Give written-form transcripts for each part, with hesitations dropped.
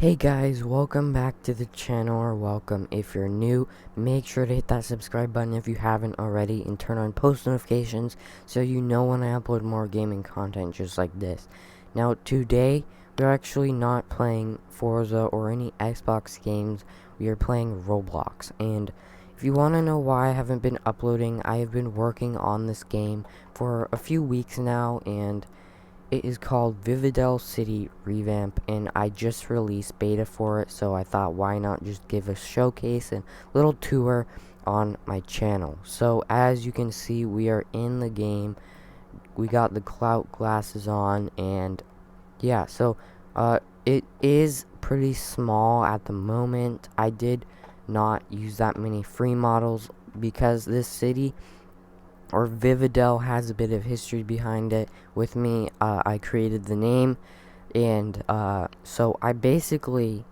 Hey guys, welcome back to the channel, or welcome if you're new. Make sure to hit that subscribe button if you haven't already, and turn on post notifications so you know when I upload more gaming content just like this. Now today, we're actually not playing Forza or any Xbox games. We are playing Roblox, and if you want to know why I haven't been uploading, I have been working on this game for a few weeks now, and it is called Vividell City Revamp, and I just released beta for it, so I thought why not just give a showcase and little tour on my channel. So as you can see, we are in the game. We got the clout glasses on, and yeah, so it is pretty small at the moment. I did not use that many free models because this city or Vividell has a bit of history behind it. With me, I created the name, and so I basically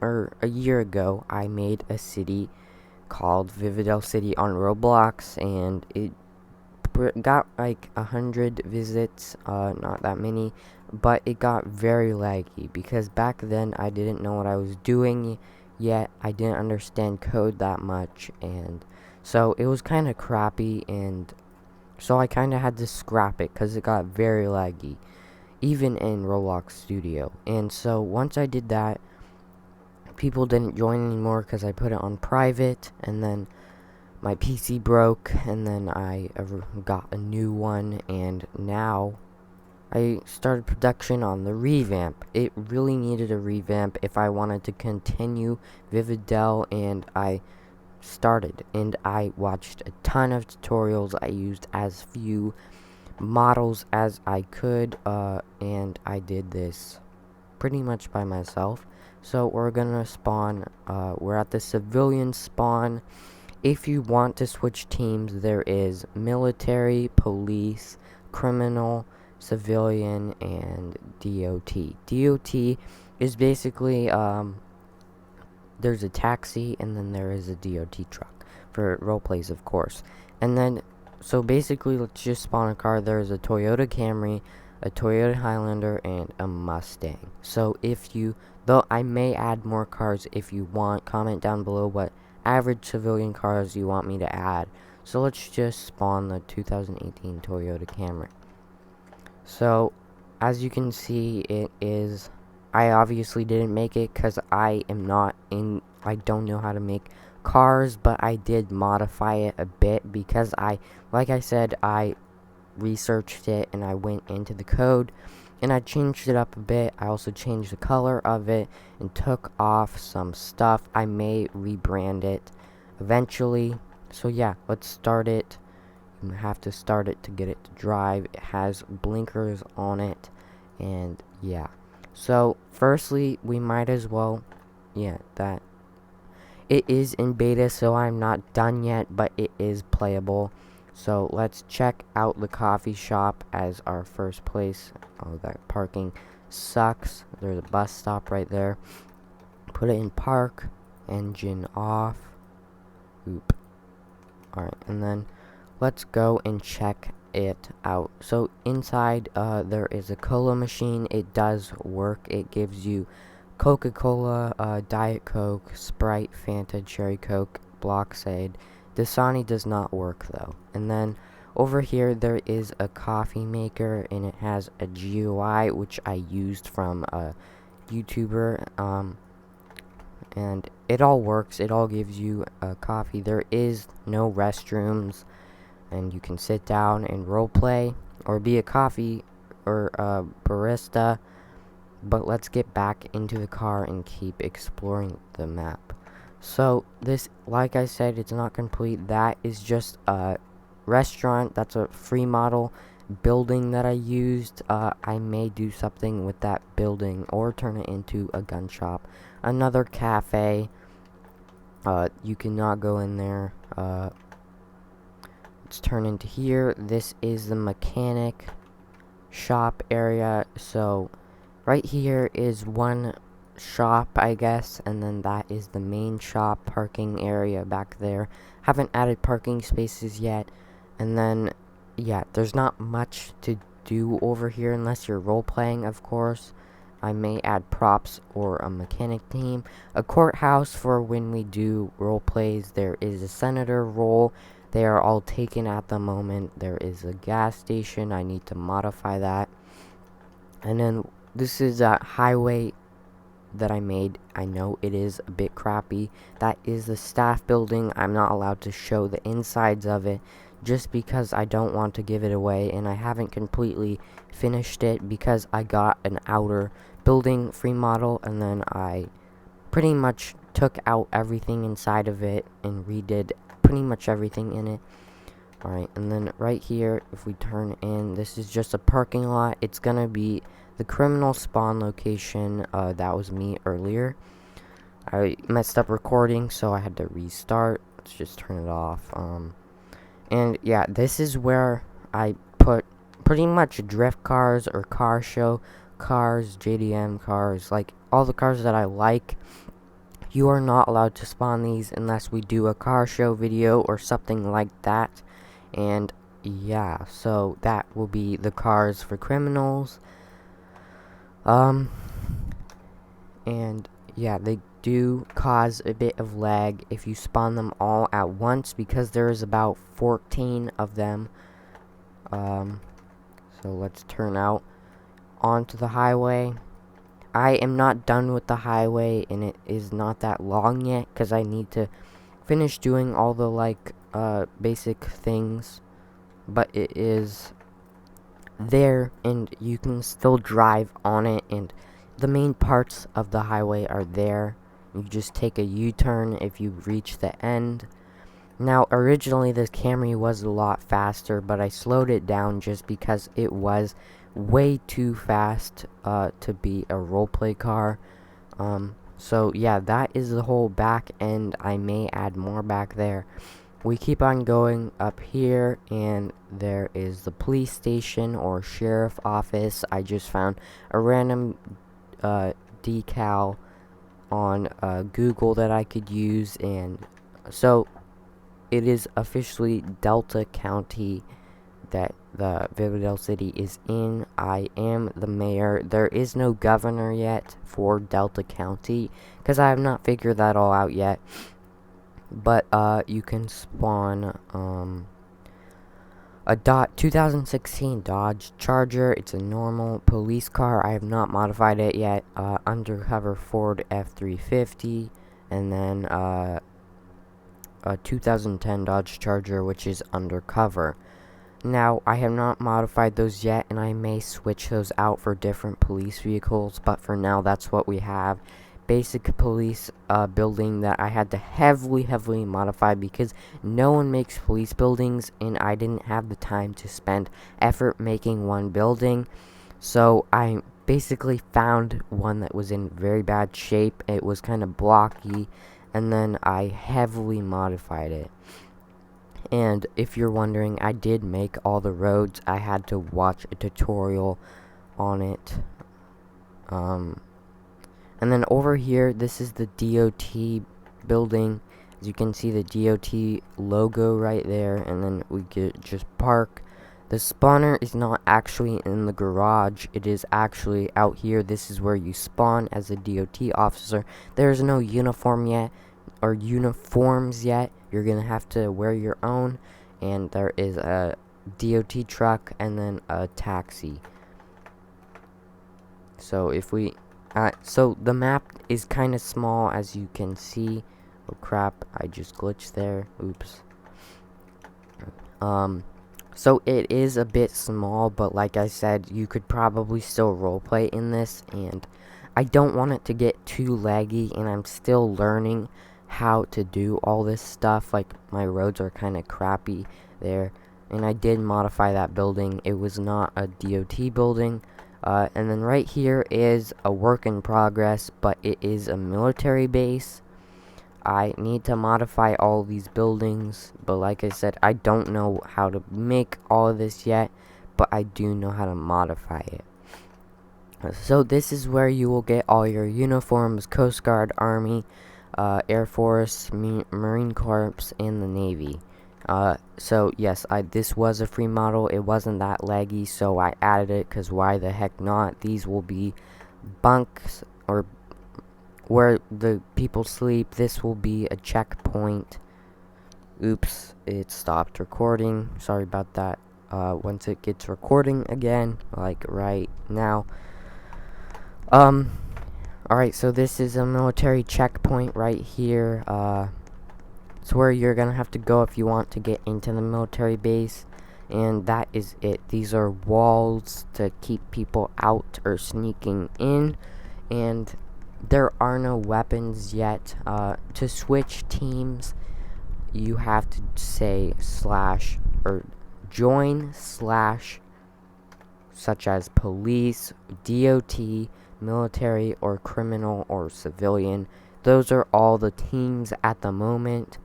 a year ago I made a city called Vividell City on Roblox, and it got like 100 visits, not that many, but it got very laggy because back then I didn't know what I was doing yet. I didn't understand code that much, and so it was kind of crappy, and so I kind of had to scrap it because it got very laggy, even in Roblox Studio. And so once I did that, people didn't join anymore because I put it on private, and then my PC broke, and then I got a new one, and now I started production on the revamp. It really needed a revamp if I wanted to continue Vividell, and I started, and I watched a ton of tutorials. I used as few models as I could, and I did this pretty much by myself. So we're gonna spawn, we're at the civilian spawn. If you want to switch teams, there is military, police, criminal, civilian, and DOT. DOT is basically, there's a taxi, and then there is a DOT truck for roleplays, of course. And then, so basically, let's just spawn a car. There's a Toyota Camry, a Toyota Highlander, and a Mustang. So if you, though I may add more cars if you want, comment down below what average civilian cars you want me to add. So let's just spawn the 2018 Toyota Camry. So as you can see, it is, I obviously didn't make it because I don't know how to make cars, but I did modify it a bit because like I said, I researched it and I went into the code and I changed it up a bit. I also changed the color of it and took off some stuff. I may rebrand it eventually. So yeah, let's start it. You have to start it to get it to drive. It has blinkers on it, and yeah. So firstly, we might as well, that it is in beta, so I'm not done yet, but it is playable. So let's check out the coffee shop as our first place. Oh, that parking sucks. There's a bus stop right there. Put it in park, engine off. Oop. Alright, and then let's go and check it out. So inside, there is a cola machine. It does work. It gives you Coca-Cola, Diet Coke, Sprite, Fanta, Cherry Coke, Bloxade. Dasani does not work though. And then over here there is a coffee maker, and it has a GUI which I used from a YouTuber, and it all works. It all gives you coffee. There is no restrooms, and you can sit down and roleplay or be a coffee or a barista. But let's get back into the car and keep exploring the map. So this, like I said, it's not complete. That is just a restaurant. That's a free model building that I used. I may do something with that building or turn it into a gun shop. Another cafe. You cannot go in there. Let's turn into here. This is the mechanic shop area. So right here is one shop, I guess, and then that is the main shop parking area back there. Haven't added parking spaces yet. And then yeah, there's not much to do over here unless you're role playing, of course. I may add props or a mechanic team. A courthouse for when we do role plays. There is a senator role. They are all taken at the moment. There is a gas station. I need to modify that. And then this is a highway that I made. I know it is a bit crappy. That is the staff building. I'm not allowed to show the insides of it just because I don't want to give it away, and I haven't completely finished it because I got an outer building free model, and then I pretty much took out everything inside of it and redid pretty much everything in it. Alright, and then right here, if we turn in, this is just a parking lot. It's gonna be the criminal spawn location. That was me earlier. I messed up recording, so I had to restart. Let's just turn it off. And yeah, this is where I put pretty much drift cars or car show cars, JDM cars, like all the cars that I like. You are not allowed to spawn these unless we do a car show video or something like that. And yeah, so that will be the cars for criminals. And yeah, they do cause a bit of lag if you spawn them all at once because there is about 14 of them. So let's turn out onto the highway. I am not done with the highway, and it is not that long yet because I need to finish doing all the like basic things, but it is there and you can still drive on it, and the main parts of the highway are there. You just take a U-turn if you reach the end. Now originally this Camry was a lot faster, but I slowed it down just because it was way too fast to be a roleplay car. So yeah, that is the whole back end. I may add more back there. We keep on going up here, and there is the police station or sheriff office. I just found a random decal on Google that I could use, and so it is officially Delta County that the Vividell city is in. I am the mayor. There is no governor yet for Delta County because I have not figured that all out yet. But you can spawn a 2016 Dodge Charger. It's a normal police car. I have not modified it yet. Undercover Ford F350, and then a 2010 Dodge Charger, which is undercover. Now, I have not modified those yet, and I may switch those out for different police vehicles, but for now, that's what we have. Basic police building that I had to heavily modify because no one makes police buildings, and I didn't have the time to spend effort making one building. So I basically found one that was in very bad shape. It was kind of blocky, and then I heavily modified it. And if you're wondering, I did make all the roads. I had to watch a tutorial on it. And then over here, this is the DOT building. As you can see, the DOT logo right there, and then we get just park. The spawner is not actually in the garage. It is actually out here. This is where you spawn as a DOT officer. There's no uniform yet, or uniforms yet. You're gonna have to wear your own, and there is a DOT truck and then a taxi. So if we so the map is kind of small, as you can see. Oh crap, I just glitched there. Oops. So it is a bit small, but like I said, you could probably still roleplay in this, and I don't want it to get too laggy, and I'm still learning how to do all this stuff. Like, my roads are kind of crappy there, and I did modify that building. It was not a DOT building. And then right here is a work in progress, but it is a military base. I need to modify all these buildings, but like I said, I don't know how to make all of this yet, but I do know how to modify it. So this is where you will get all your uniforms: Coast Guard, Army, Air Force, Marine Corps, and the Navy. So yes, this was a free model. It wasn't that laggy, so I added it, because why the heck not? These will be bunks or where the people sleep. This will be a checkpoint. Oops, it stopped recording. Sorry about that. Once it gets recording again, like right now. Alright, so this is a military checkpoint right here. It's where you're gonna have to go if you want to get into the military base. And that is it. These are walls to keep people out or sneaking in. And there are no weapons yet. To switch teams, you have to say slash or join slash, such as police, DOT, military, or criminal, or civilian. Those are all the teams at the moment.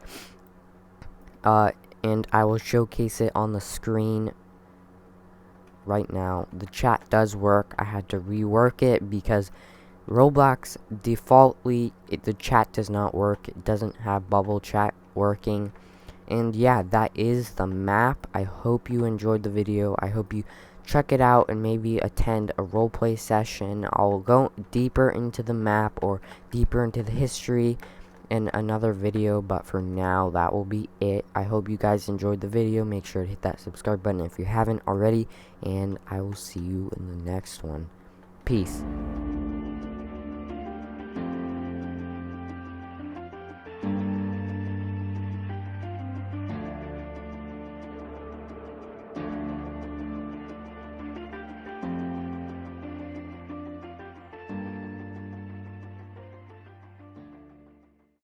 And I will showcase it on the screen right now. The chat does work. I had to rework it because Roblox defaultly the chat does not work. It doesn't have bubble chat working. And yeah, that is the map. I hope you enjoyed the video. I hope you check it out and maybe attend a roleplay session. I'll go deeper into the map or deeper into the history in another video, but for now that will be it. I hope you guys enjoyed the video. Make sure to hit that subscribe button if you haven't already, and I will see you in the next one. Peace.